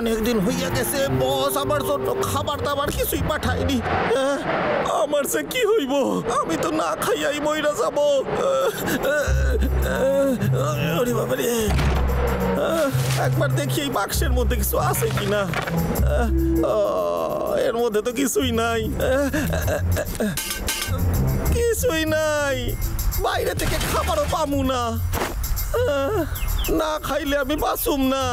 অনেকদিন হইয়া গেছে বস আমার জন্য খাবার দাবার কিছুই পাঠায়নি। আমার সে কি হইব? আমি তো না খাইয়াই মইরা যাব। ওরে বাবারে, একবার দেখি এই বাক্সের মধ্যে কিছু আছে কিনা। এর মধ্যে তো কিছুই নাই, কিছুই নাই। বাইরে থেকে খাবারও পামু না, না খাইলে আমি বাঁচুম না।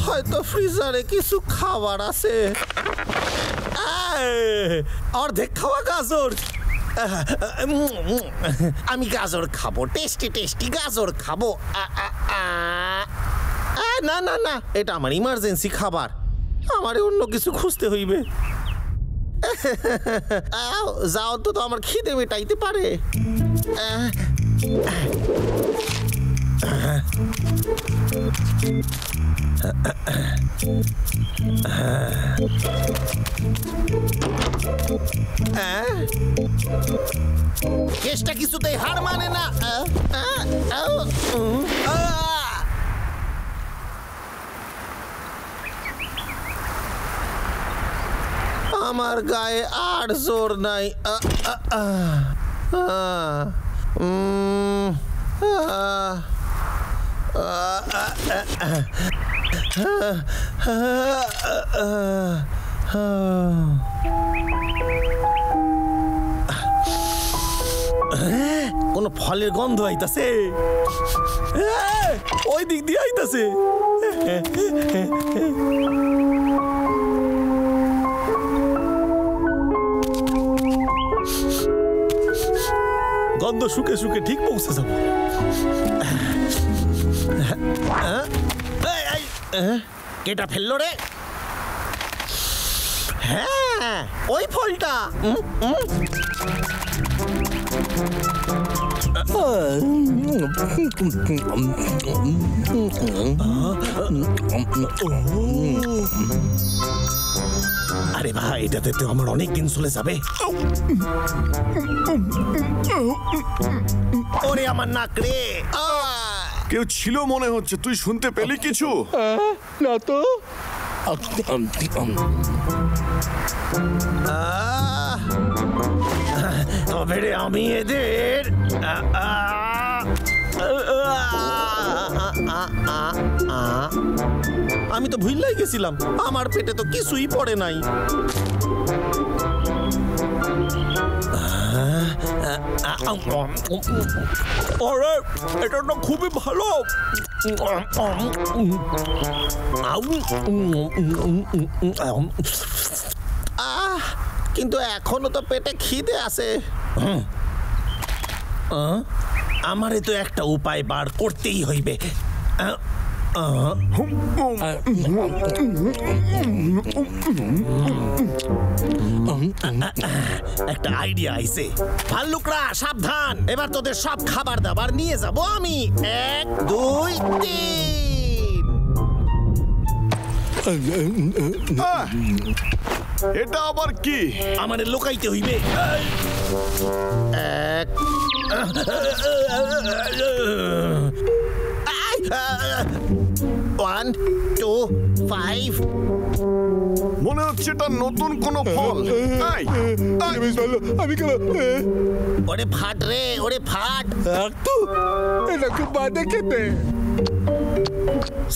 হয়তো ফ্রিজারে কিছু খাবার আছে। অর্ধেক খাওয়া গাজর, আমি গাজর খাবো, টেস্টি টেস্টি গাজর খাবো। না না না, এটা আমার ইমার্জেন্সি খাবার, আমারে অন্য কিছু খুঁজতে হইবে। যাও তো, আমার খিদে মেটাইতে পারে। চেষ্টা কিছুতেই হার মানে না। আমার গায়ে আর জোর নাই। কোন ফলের গন্ধ আইতাছে, ওই দিক দিয়ে আইতাছে। গন্ধ শুকে শুকে ঠিক পৌঁছে যাবো। কেটা ফেললো রে? হ্যাঁ, ওই ফলটা। আরে ভাই, এটাতে তো আমার অনেক দিন চলে যাবে। ওরে আমার নাক রে। কেউ ছিল মনে হচ্ছে, তুই শুনতে পেলি কিছু? না তো। তবে রে আমি এদের আমি তো ভুললাই গেছিলাম, আমার পেটে তো কিছুই পড়ে নাই। আরে এটা তো খুবই ভালো। কিন্তু এখনো তো পেটে খিদে আছে। আমারে তো একটা উপায় বার করতেই হইবে। একটা আইডিয়া আইছে। ভাল্লুকরা সাবধান, এবার তোদের সব খাবার দাবার নিয়ে যাব আমি। 1 2 3। এটা আবার কি? আমাদের লোকাইতে হইবে। 1 2 5। মনে হচ্ছে এটা নতুন কোন ফল। আমি ওরে ফাট রে, ওরে ফাট। এটা খুব বাদে খেতে।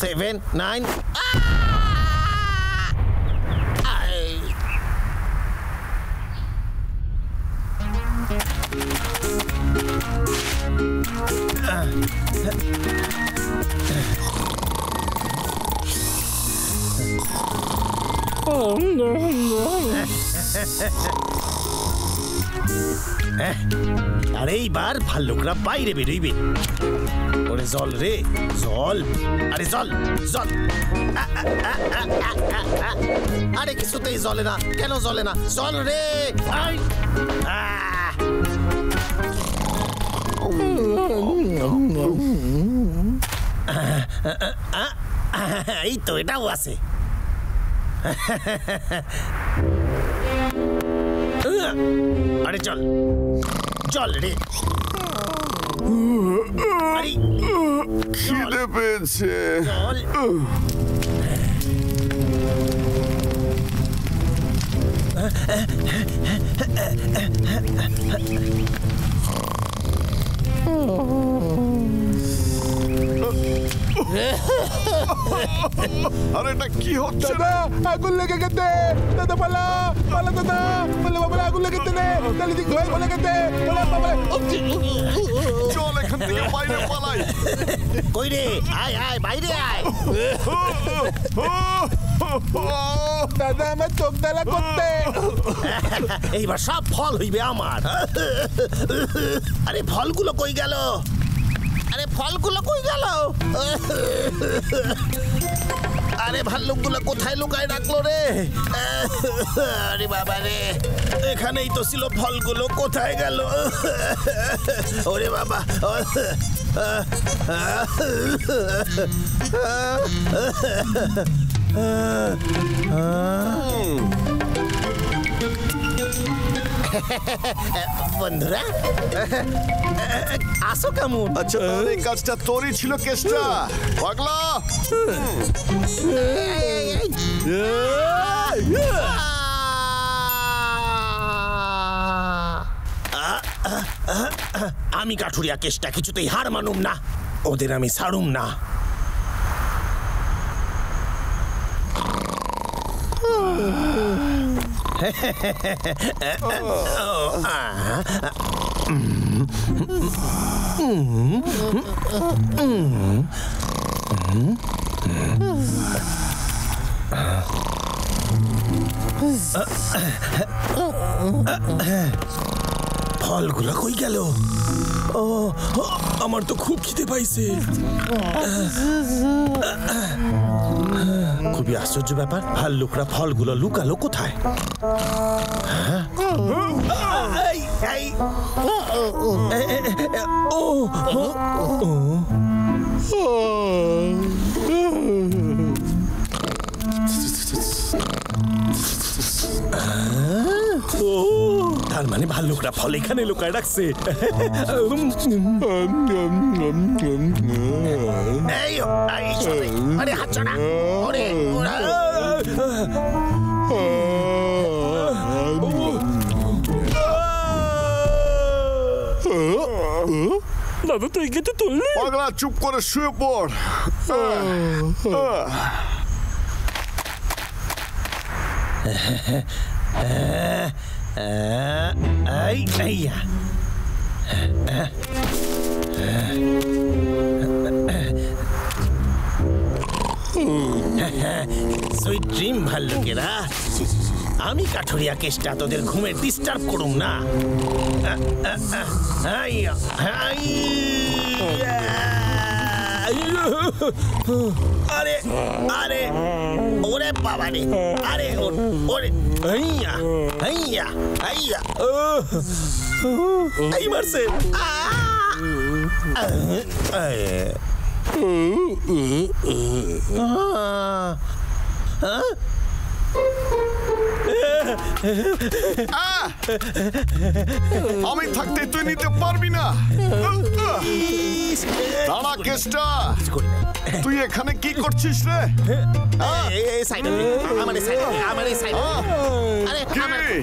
7 9। আর এইবার ভাল্লুকরা বাইরে বেরোইবে। ওরে জল রে, জল। আরে জল জল। আরে কিছুতেই জলে না, কেন জলে না? জল রে। এই তো, এটাও আছে। আরে চল, চল রে। আরে খিদে পেয়েছে। চল। আরে এটা কি হচ্ছে? দাদা আগুন লেগে গেছে দাদা পালা পালা দাদা পালা বাবা আগুন লেগে গেছে তাহলে দিক ধরে বলে গেছে পালা বাবা চল এখান থেকে বাইরে পালাই। কই রে? আয় আয় বাইরে আয়। দাদা আমার চোখ জ্বালা করতে এইবার সব ফল হইবে আমার। আরে ফলগুলো কই গেল? আরে ফলগুলো কই গেল? আরে ভাল্লুকগুলো কোথায় লুকায় রাখলো রে? আরে বাবা রে, এখানেই তো ছিল ফলগুলো, কোথায় গেল? ওরে বাবা, বন্ধুরা আসো কেমন? আচ্ছা তাহলে এই কাজটা তোরই ছিল কেসটা পাগলা। আমি কাঠুরিয়া কেসটা কিছুতেই হার মানুম না, ওদের আমি ছাড়ুম না। ফলগুলো কই গেল? ও আমার তো খুব খিদে পাইছে। খুবই আশ্চর্য ব্যাপার, ভাল্লুকরা ফলগুলো লুকালো কোথায়? তার মানে ভাল্লুকরা ফল এখানে লুকায় রাখছে। আরে হাত ছাড়া। দাদা তুই কিন্তু তুললি? পাগলা চুপ করে শুয়ে পড়। সুইট ড্রিম ভাল্লুকেরা, আমি কাঠুরিয়া কেসটা তোদের ঘুমের ডিস্টার্ব করুম না। আরে আরে ওরে বাবা রে, আরে ওরে আইয়া আইয়া আইয়া এই মারছে। আমি থাকতে তুই নিতে পারবি না। দাঁড়া কেসটা, তুই এখানে কি করছিস রে?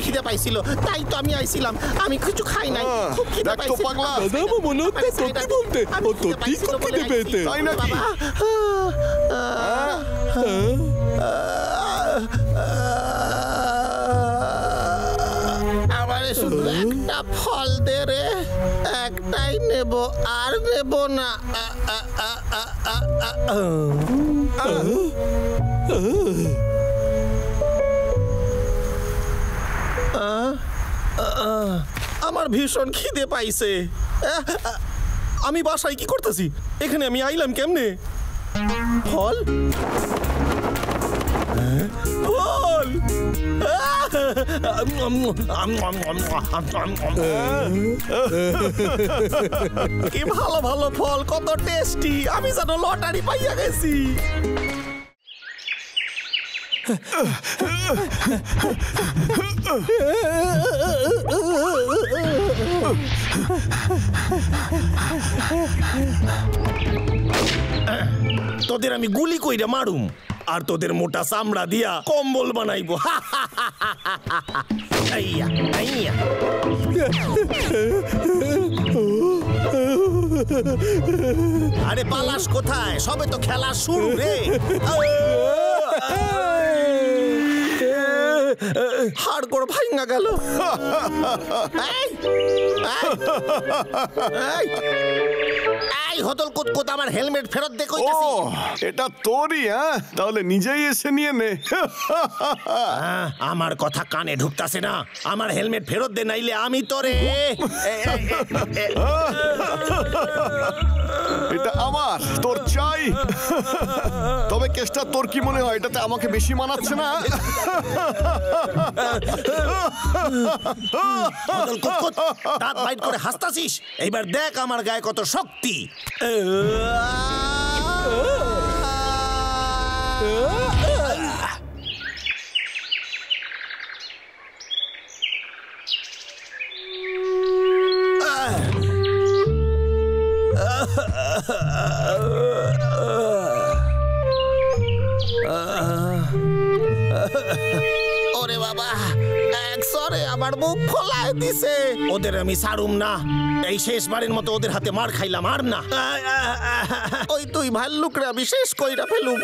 খিদে পাইছিল তাই তো আমি আইছিলাম। আমি কিছু খাই নাই, খুব খিদে দেখ তো পাইছিল। পাগলা, দাদা আমার মনে হচ্ছে সত্যি বলতে ও তো ঠিক খিদে পেয়েছে। তাই নাকি? আমারে শুধু একটা ফল দে রে, একটাই নেব আর নেব না। আমার ভীষণ খিদে পাইছে। আমি বাসায় কি করতেছি? এখানে আমি আইলাম কেমনে? ফল ফল কি ভালো ভালো ফল, কত টেস্টি। আমি যেন লটারি পাইয়া গেছি। তোদের আমি গুলি কইরা মারুম আর তোদের মোটা চামড়া দিয়া কম্বল বানাইবো। আইয়া আইয়া আরে পালাস কোথায়? সবে তো খেলা শুরু রে। হাড়গোড় ভাঙা গেল। হতল কুতকুত আমার হেলমেট ফেরত দে কইতাছি। এটা তোরই? হ্যাঁ, তাহলে নিজেই এসে নিয়ে নে। আমার কথা কানে ঢুকতাছে না। আমার হেলমেট ফেরত দে, নাইলে আমি তোরে। এটা আমার, তোর চাই। তবে কেসটা তোর কি মনে হয় এটাতে আমাকে বেশি মানাচ্ছে না? দাঁত বাইট করে হাসতাছিস? এইবার দেখ আমার গায়ে কত শক্তি। ওরে বাবা, একসরে আমার মুখ ফলায় দিছে। ওদের আমি ছাড়ুম না। এই শেষবারের মতো ওদের হাতে মার খাইলাম, আর না। ওই তুই ভাল্লুকরে আমি শেষ কইরা ফেলুম।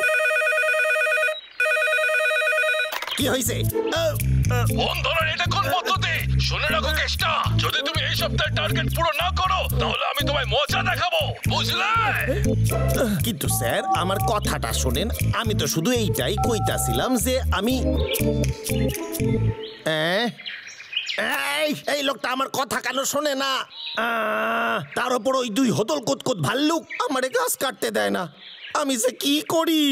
কি হইছে? বন্ধুরা, এটা কোন পদ্ধতি? শুনে রাখো কেসটা, যদি তুমি এই সপ্তাহে টার্গেট পুরো না করো তাহলে আমি তোমায় মজা দেখাবো, বুঝলে? কিন্তু স্যার, আমার কথাটা শোনেন। আমি তো শুধু এইটাই কইতাছিলাম যে আমি এই লোকটা আমার কথা কেন শোনে না? তার উপর ওই দুই হতল কুতকুত ভাল্লুক আমারে গাছ কাটতে দেয় না। আমি যে কি করি?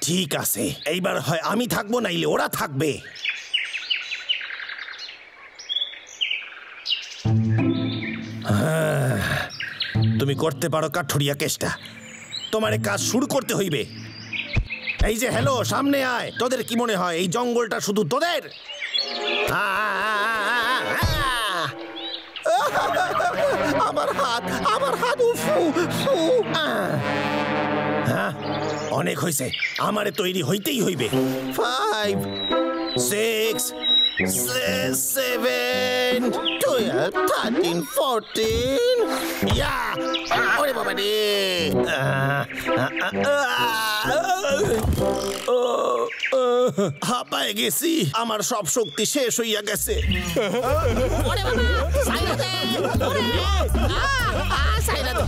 ঠিক আছে, এইবার হয় আমি থাকবো, নাইলে ওরা থাকবে। তুমি করতে পারো কাঠুরিয়া কেসটা। তোমার কাজ শুরু করতে হইবে। এই যে হ্যালো, সামনে আয়। তোদের কি মনে হয় এই জঙ্গলটা শুধু তোদের? আমার হাত অনেক হয়েছে, আমারে তৈরি হইতেই হইবে। 5 6 7 12 13 14 ইয়া! ওরে বাবা রে! হাঁপায় গেছি, আমার সব শক্তি শেষ হইয়া গেছে। ওরে বাবা, সাইরা দে! ওরে! সাইরা দে!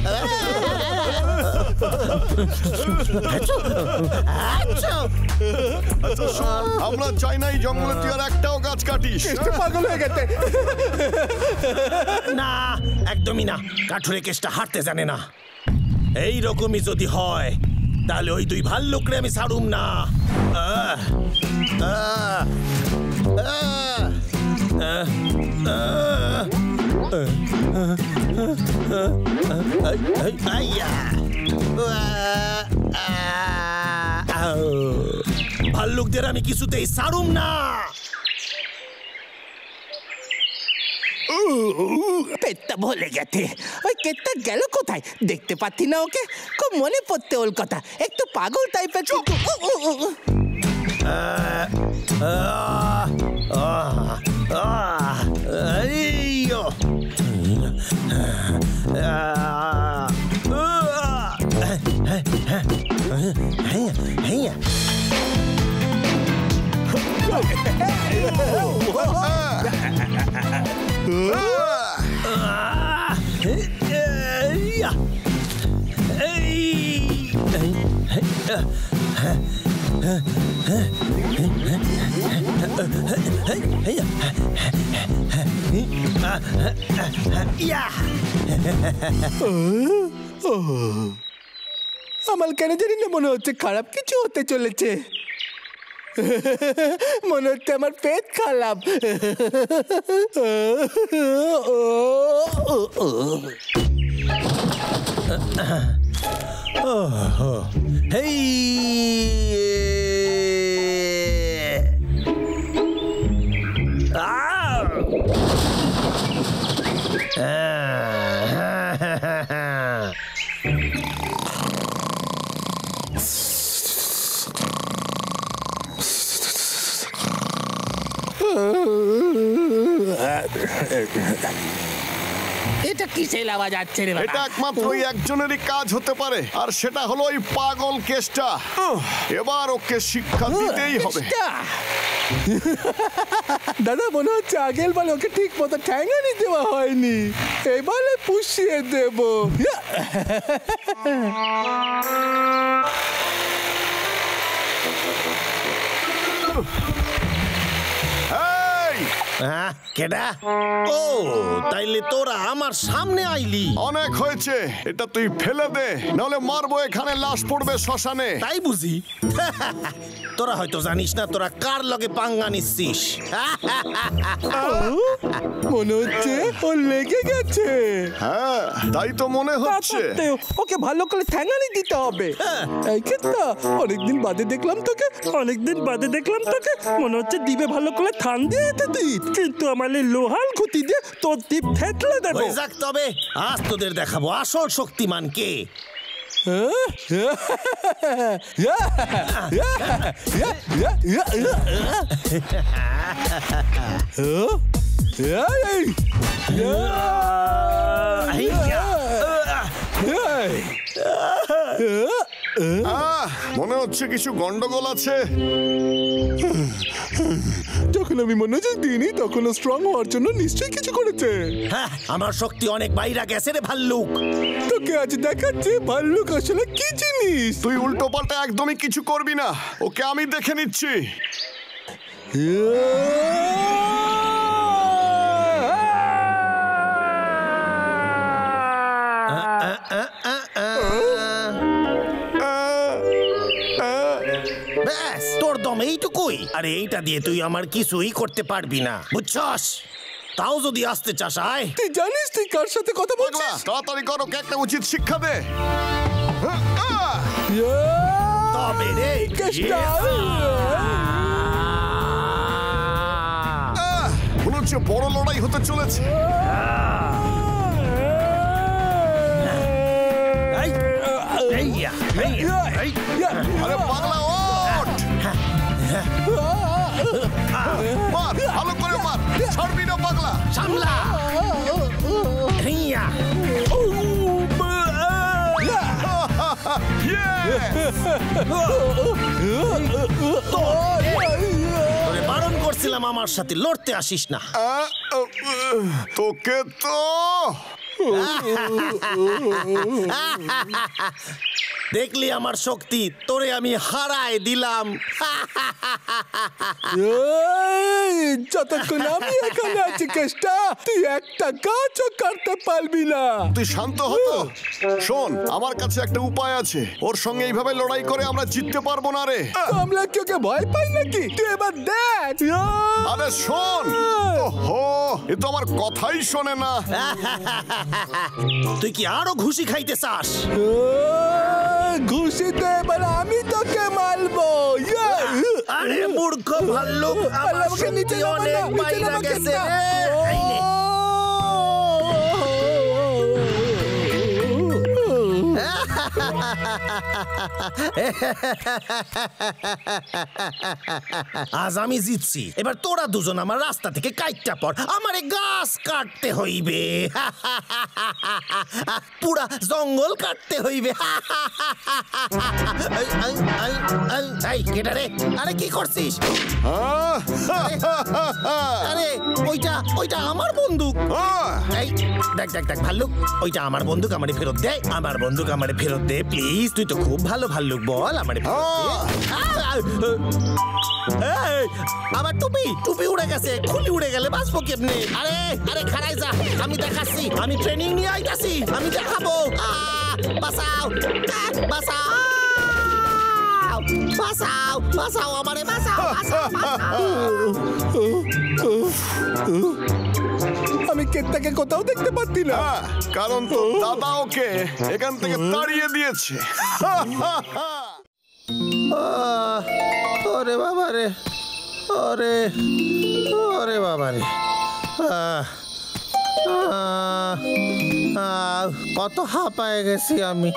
আমরা চাই না এই জঙ্গলে তুই আর একটাও গাছ কাটিস। পাগল হয়ে গেছে। না, একদমই না। কাঠুরে কেসটা হাঁটতে জানে না। এই রকমই যদি হয় তাহলে ওই দুই ভাল্লুকরে আমি ছাড়ুম না। ভাল্লুকদের আমি কিছুতেই ছাড়ুম না। পেটটা ভুলে গেছে। ওই কেটটা গেল কোথায়? দেখতে পাচ্ছি না ওকে। খুব মনে পড়তে ওর কথা। একটু পাগল টাইপের। আমার কেন জানি না মনে হচ্ছে খারাপ কিছু হতে চলেছে। মনে হচ্ছে আমার পেট খারাপ। হেই এটা কিসের আওয়াজ আসছে রে এটা একমাত্র ওই একজনেরই কাজ হতে পারে, আর সেটা হলো ওই পাগল কেসটা। এবার ওকে শিক্ষা দিতেই হবে। দাদা মনে হচ্ছে আগের বার ওকে ঠিক মতো ঠ্যাঙানি দেওয়া হয়নি, এবারে পুষিয়ে দেব। কেডা? ও তাইলে তোরা আমার সামনে আইলি। অনেক হয়েছে, এটা তুই ফেলে দে, নাহলে মারবো এখানে, লাশ পড়বে শ্মশানে। তাই বুঝি? তোরা হয়তো জানিস না তোরা কার লগে পাঙ্গা নিচ্ছিস। মনে হচ্ছে ও লেগে গেছে। হ্যাঁ তাই তো মনে হচ্ছে। ওকে ভালো করে ঠ্যাঙানি দিতে হবে। এই ক্ষেত্রে অনেকদিন বাদে দেখলাম তোকে, মনে হচ্ছে দিবে ভালো করে থান দিয়ে যেতে দিই, কিন্তু আমার লোহার খুঁটি দিয়ে তোর দ্বীপ থেতলে দেবো। যাক তবে আজ তোদের দেখাবো আসল শক্তিমান কে। মনে হচ্ছে কিছু গন্ডগোল আছে। যখন আমি মনোযোগ দিইনি তখন স্ট্রং হওয়ার জন্য নিশ্চয়ই কিছু করেছে। হ্যাঁ আমার শক্তি অনেক বাইরে গেছে রে ভাল্লুক। তোকে আজ দেখাচ্ছে ভাল্লুক আসলে কি জিনিস। তুই উল্টো পাল্টা একদমই কিছু করবি না, ওকে আমি দেখে নিচ্ছি। ব্যাস তোর দম এইটুকুই। আরে এইটা দিয়ে তুই আমার কিছুই করতে পারবি না, বুঝছস? তাও যদি আসতে চাস আয়। তুই জানিস তুই কার সাথে কথা বলছিস? তাড়াতাড়ি কর, ওকে একটা উচিত শিক্ষা দে। তবে রে মনে হচ্ছে বড় লড়াই হতে চলেছে। আরে পাগলা ওঠ, মার, ভালো করে মার, ছাড়বি না পাগলা। সামলা হিয়া। তোরে বারণ করছিলাম আমার সাথে লড়তে আসিস না। তোকে তো দেখলি আমার শক্তি, তোরে আমি হারায় দিলাম। যতক্ষণ আমি এখানে আছি কেষ্টা, তুই একটা গাছও কাটতে পারবি না। তুই শান্ত হতো। শোন, আমার কাছে একটা উপায় আছে, ওর সঙ্গে এইভাবে লড়াই করে আমরা জিততে পারবো না রে। আমরা কি ওকে ভয় পাই নাকি? তুই এবার দেখ। আরে শোন, ওহো, এ তো আমার কথাই শোনে না। তুই কি আরো ঘুষি খাইতে চাস? ঘুষিতে এবার আমি তোকে মারবো। আরে মূর্খ ভাল্লুক, আমার শক্তি অনেক বাইরে গেছে। আজ আমি জিতছি, এবার তোরা দুজন আমার রাস্তা থেকে কাটটা পর, আমারে গাছ কাটতে হইবে, পুরা জঙ্গল কাটতে হইবে। কেটা রে? আরে কি করছিস? আরে ওইটা আমার বন্দুক। এই দেখ দেখ দেখ ভাল্লুক, ওইটা আমার বন্দুক, আমারে ফেরত দে। আমার বন্দুক আমারে ফেরত দে প্লিজ। তুই তো খুব ভালো ভাল্লুক, বল আমারে ফেরত দে। আমার টুপি উড়ে গেছে, খুলি উড়ে গেলে বাঁচবো কেমনে? আরে আরে খারাই যা, আমি দেখাচ্ছি, আমি ট্রেনিং নিয়ে আইতাছি, আমি দেখাবো। বাঁচাও বাঁচাও বাঁচাও বাঁচাও আমারে, বাঁচাও বাঁচাও। আমি কেতটাকে কোথাও দেখতে পাচ্ছি না, কারণ তো দাদা ওকে এখান থেকে তাড়িয়ে দিয়েছে। ওরে বাবা রে, ওরে ওরে বাবা রে, কত হাঁপায়ে গেছি আমি।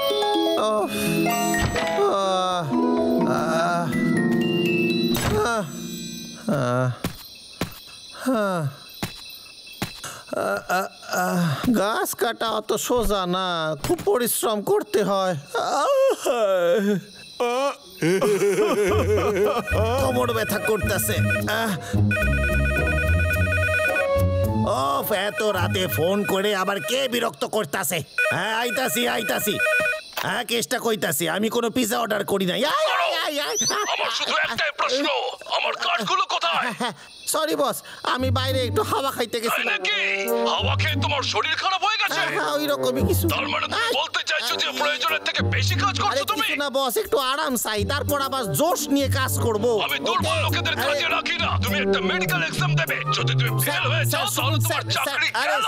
গাছ কাটা অত সোজা না, খুব পরিশ্রম করতে হয়। কোমর ব্যথা করতেছে। ওফ, এত রাতে ফোন করে আবার কে বিরক্ত করতেছে? হ্যাঁ, আইতাছি। হ্যাঁ, কেসটা কইতাছি, আমি কোনো পিজা অর্ডার করি নাই। আমার শুধু একটাই প্রশ্ন, আমার কার্ডগুলো কোথায়? সরি বস, আমি বাইরে একটু হাওয়া খাইতে তাই গেছিলাম। নাকি? হাওয়া খেয়ে তোমার শরীর খারাপ হয়ে গেছে? হ্যাঁ, ওই রকমই কিছু। তার মানে তুমি বলতে চাইছো যে প্রয়োজনের থেকে বেশি কাজ আরে করছো তুমি? কিছু না বস, একটু আরাম চাই, তারপর আবার জোশ নিয়ে কাজ করব। আমি দুর্বল লোকেদের কাজে রাখি না। তুমি একটা মেডিকেল এক্সাম দেবে, যদি তুমি ফেল হয়ে যাও তাহলে তোমার চাকরি গেল।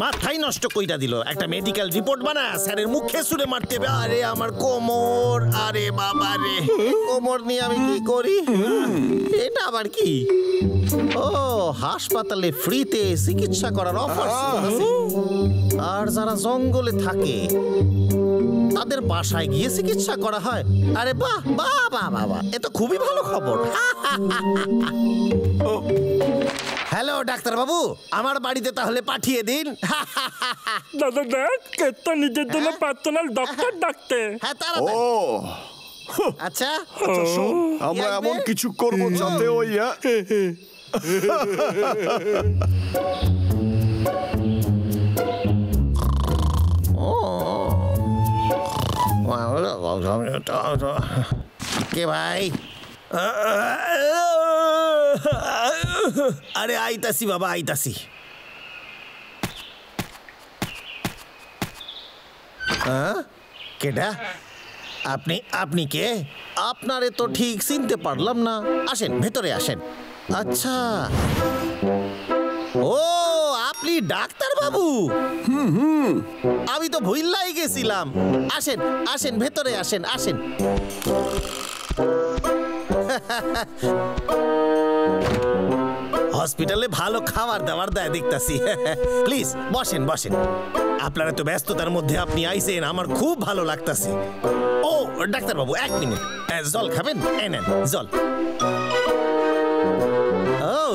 মাথাই নষ্ট কইরা দিল। একটা মেডিকেল রিপোর্ট বানা স্যারের মুখে সুরে মারতে হবে। আরে আমার কোমর, আরে বাবা রে, কোমর নিয়ে আমি কি করি? এটা আবার কি? ও, হাসপাতালে ফ্রিতে চিকিৎসা করার অফার আছে। আর যারা জঙ্গলে থাকে তাদের বাসায় গিয়ে চিকিৎসা করা হয়। আরে বাহ বাহ বাহ বাহ, এ তো খুবই ভালো খবর। হ্যালো ডাক্তার বাবু, আমার বাড়িতে তাহলে পাঠিয়ে দিন। দাদা দেখ, কেতটা নিজের জন্য পার্সোনাল ডক্টর ডাকতে। হ্যাঁ, ও তাড়াতাড়ি। আচ্ছা, শোন, আমরা এমন কিছু করব যাতে ওই কে ভাই? আরে আইতাছি বাবা, আইতাছি। কেডা? আপনি কে? আপনারে তো ঠিক চিনতে পারলাম না। আসেন, ভেতরে আসেন। আচ্ছা, ও আপনি ডাক্তার বাবু? আমি তো ভুললাই গেছিলাম। আসেন আসেন, ভেতরে আসেন, আসেন। হসপিটালে ভালো খাবার দাবার দেয় দেখতাছি। প্লিজ বসেন বসেন। আপনারা তো ব্যস্ততার মধ্যে আপনি আইছেন, আমার খুব ভালো লাগতাছে। ও ডাক্তার বাবু, এক মিনিট, জল খাবেন? নেন জল। ও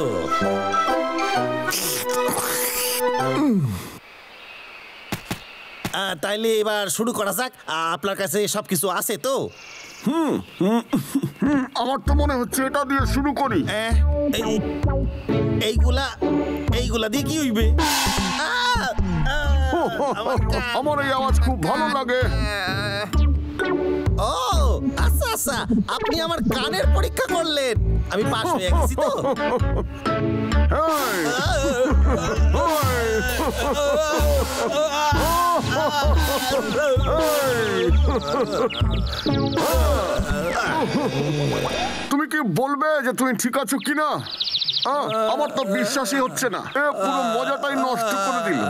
তাইলে এবার শুরু করা যাক। আপনার কাছে সবকিছু আছে তো? আমার তো মনে হচ্ছে এটা দিয়ে শুরু করি। এইগুলা দিয়ে কি হইবে? আমার এই আওয়াজ খুব ভালো লাগে। ও আচ্ছা আচ্ছা, আপনি আমার কানের পরীক্ষা করলেন। আমি পাস হয়ে গেছি তো? তুমি কি বলবে যে তুমি ঠিক আছো কিনা? আমার তো বিশ্বাসই হচ্ছে না। এ পুরো মজাটাই নষ্ট করে দিল।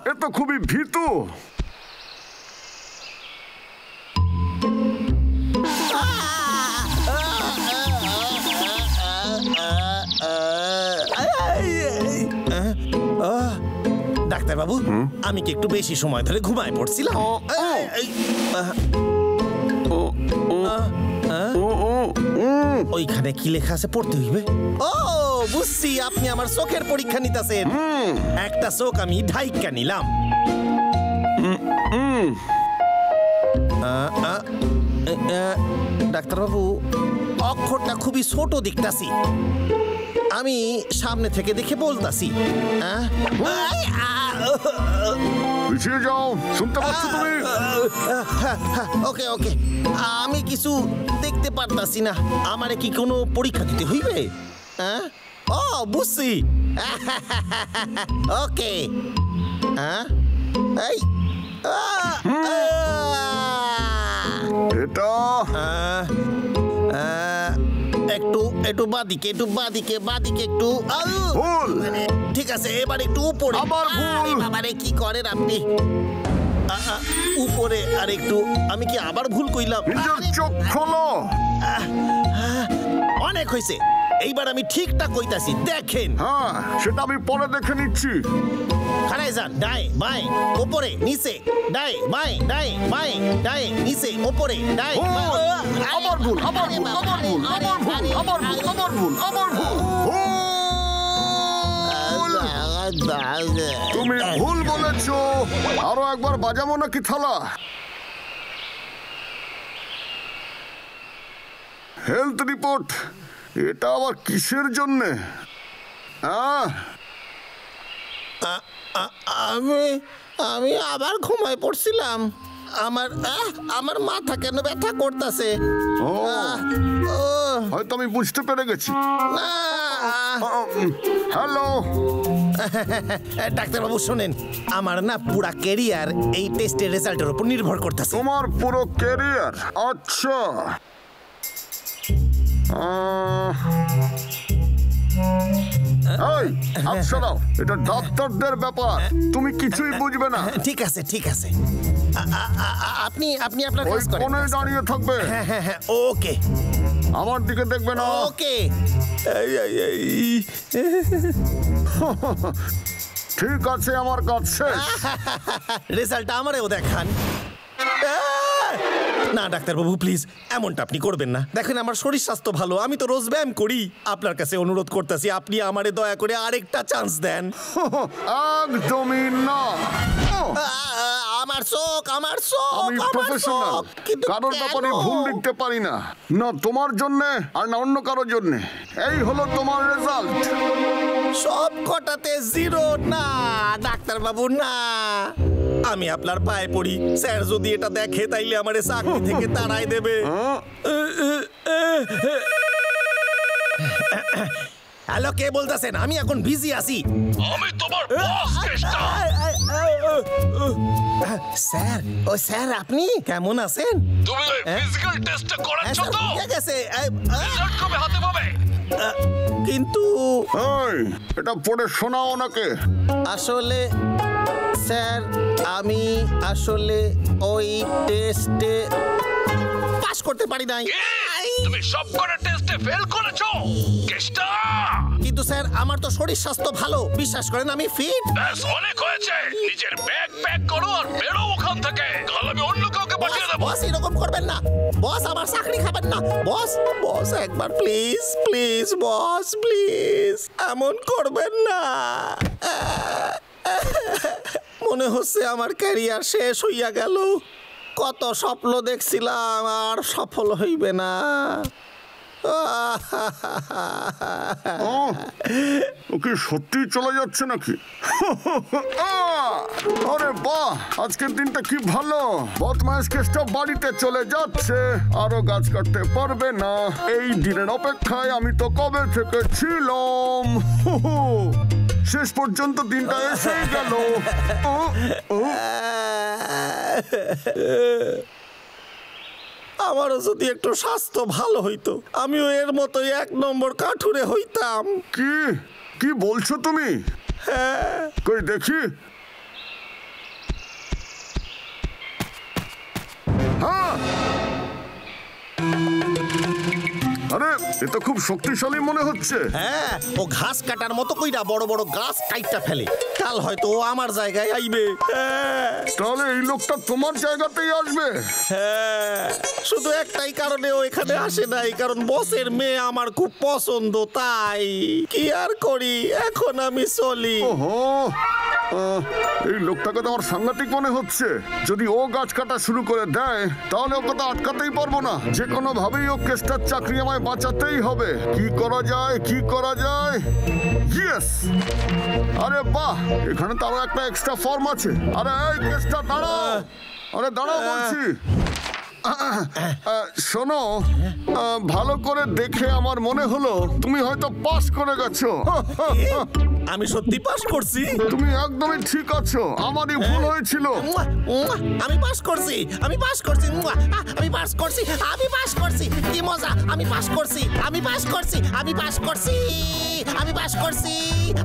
এ তো খুবই ভীতু। ডাক্তার বাবু, আমি কি একটু বেশি সময় ধরে ঘুমায় পড়ছিলাম? ওইখানে কি লেখা আছে পড়তে হইবে? ও বুঝছি, আপনি আমার চোখের পরীক্ষা নিতেছেন। একটা চোখ আমি ঢাইকা নিলাম। ডাক্তার বাবু, অক্ষরটা খুবই ছোট দেখতাছি। আমি সামনে থেকে দেখে বলতাছি। পিছিয়ে যাও, শুনতে পাচ্ছ তুমি? ওকে ওকে, আমি কিছু দেখতে পারতাছি না। আমারে কি কোনো পরীক্ষা দিতে হইবে? ও বুঝছি। ওকে, এই এটা একটু বাদিকে একটু। ভুল। ঠিক আছে, এবার একটু উপরে। আবার ভুল। বাবারে কি করেন আপনি? উপরে আর একটু। আমি কি আবার ভুল কইলাম? নিজের চোখ খোলো। অনেক হয়েছে, এইবার আমি ঠিকটা কইতাছি, দেখেন। হ্যাঁ, সেটা আমি পরে দেখে নিচ্ছি। খাড়ায় যান, ডাই বাই উপরে নিচে, ডাই বাই ডাই বাই ডাই নিচে উপরে, ডাই আবার ভুল, আবার ভুল, আবার ভুল, আবার ভুল, আবার ভুল, আবার ভুল, আবার ভুল। তুমি ভুল বলেছো। আরো একবার বাজাবো নাকি থালা? হেলথ রিপোর্ট, এটা আবার কিসের জন্যে? আমি আবার ঘুমায় পড়ছিলাম। আমার মাথা কেন ব্যথা করতেছে। হয়তো আমি বুঝতে পেরে গেছি। হ্যালো ডাক্তারবাবু শোনেন, আমার না পুরা ক্যারিয়ার এই টেস্টের রেজাল্টের উপর নির্ভর করতেছে। তোমার পুরো ক্যারিয়ার? আচ্ছা, এই আচ্ছা দাও, এটা ডাক্তারদের ব্যাপার, তুমি কিছুই বুঝবে না। ঠিক আছে ঠিক আছে, আপনি আপনার ওই কাজ করেন। কোণে দাঁড়িয়ে থাকবে। হ্যাঁ ওকে। আমার দিকে দেখবে না। ওকে। ঠিক আছে, আমার কাজ শেষ। রেজাল্টটা আমারেও দেখান। না ডাক্তারবাবু প্লিজ, এমনটা আপনি করবেন না। দেখেন আমার শরীর স্বাস্থ্য ভালো, আমি তো রোজ ব্যায়াম করি। আপনার কাছে অনুরোধ করতেছি, আপনি আমারে দয়া করে আরেকটা চান্স দেন। একদমই না। আমার চোখ আমি প্রফেশনাল, কারোর ব্যাপারে ভুল লিখতে পারি না, না তোমার জন্য আর না অন্য কারোর জন্য। এই হলো তোমার রেজাল্ট। সব কটাতে জিরো। না ডাক্তারবাবু না, আমি আপনার পায়ে পড়ি। স্যার যদি এটা দেখে তাইলে আমার চাকরি থেকে তাড়াই দেবে। হ্যালো, কে বলতেছেন? আমি এখন বিজি আছি। আমি তোমার বস কেষ্টা। স্যার আপনি কেমন আছেন? তুমি ওই ফিজিক্যাল টেস্টটা করাচ্ছো তো? ঠিক আছে, রেজাল্ট কবে হাতে পাবে? কিন্তু এই, এটা পড়ে শোনাও ওনাকে। আসলে স্যার আমি আসলে ওই টেস্টে পাস করতে পারি নাই। তুমি সব করে টেস্টে ফেল করেছো কেষ্টা। কিন্তু স্যার আমার তো শরীর স্বাস্থ্য ভালো, বিশ্বাস করেন আমি ফিট। ব্যাস অনেক হয়েছে, নিজের ব্যাগ প্যাক করো আর বেরো ওখান থেকে। কাল আমি অন্য কাউকে পাঠিয়ে দেবো। বস এরকম করবেন না বস, আমার চাকরি খাবেন না বস একবার প্লিজ প্লিজ বস প্লিজ, এমন করবেন না। মনে হচ্ছে আমার ক্যারিয়ার শেষ হইয়া গেল। কত স্বপ্ন দেখছিলাম, আর সফল হইবে না। ওকে সত্যি চলে যাচ্ছে নাকি? আরে বাহ, আজকের দিনটা কি ভালো। বদমাইশ কেষ্টা বাড়িতে চলে যাচ্ছে, আরো গাছ কাটতে পারবে না। এই দিনের অপেক্ষায় আমি তো কবে থেকে ছিলাম। শেষ পর্যন্ত দিনটা এসেই গেল। আমারও যদি একটু স্বাস্থ্য ভালো হইতো, আমিও এর মতোই 1 নম্বর কাঠুরে হইতাম। কি কি বলছো তুমি? কই দেখি। হ্যাঁ, আরে এ তো খুব শক্তিশালী মনে হচ্ছে। হ্যাঁ, ও ঘাস কাটার মতো কইরা বড় বড় গাছ কাইটা ফেলে। কাল হয়তো ও আমার জায়গায় আইবে। তাহলে এই লোকটা তোমার জায়গাতেই আসবে? হ্যাঁ, শুধু একটাই কারণে ও এখানে আসে নাই, কারণ বসের মেয়ে আমার খুব পছন্দ। তাই কি আর করি, এখন আমি চলি। ওহো, এই লোকটাকে তো আমার সাংঘাতিক মনে হচ্ছে। যদি ও গাছ কাটা শুরু করে দেয় তাহলে ওকে তো আটকাতেই পারবো না। যে কোনো ভাবেই ও কেষ্টার চাকরি আমায় বাঁচাতেই হবে। কি করা যায়, কি করা যায়? ইয়েস! আরে বাহ, এখানে তো আরো একটা এক্সট্রা ফর্ম আছে। আরে এই কেষ্টা দাঁড়াও, আরে দাঁড়াও বলছি। শোনো, ভালো করে দেখে আমার মনে হলো তুমি হয়তো পাস করে গেছো। আমি সত্যি পাস করছি। তুমি একদমই ঠিক আছো, আমারই ভুল হয়েছিল। আমি পাস করছি, আমি পাস করছি, আমি পাস করছি, আমি পাস করছি। কি মজা, আমি পাস করছি, আমি পাস করছি, আমি পাস করছি, আমি পাস করছি।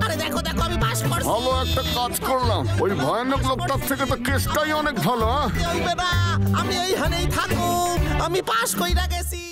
আরে দেখো দেখো, আমি পাস করছি। ভালো একটা কাজ করলাম, ওই ভয়ানক লোকটার থেকে তো কেসটাই অনেক ভালো। হইবে না, আমি এইখানেই থাকুক, আমি পাস কইরা গেছি।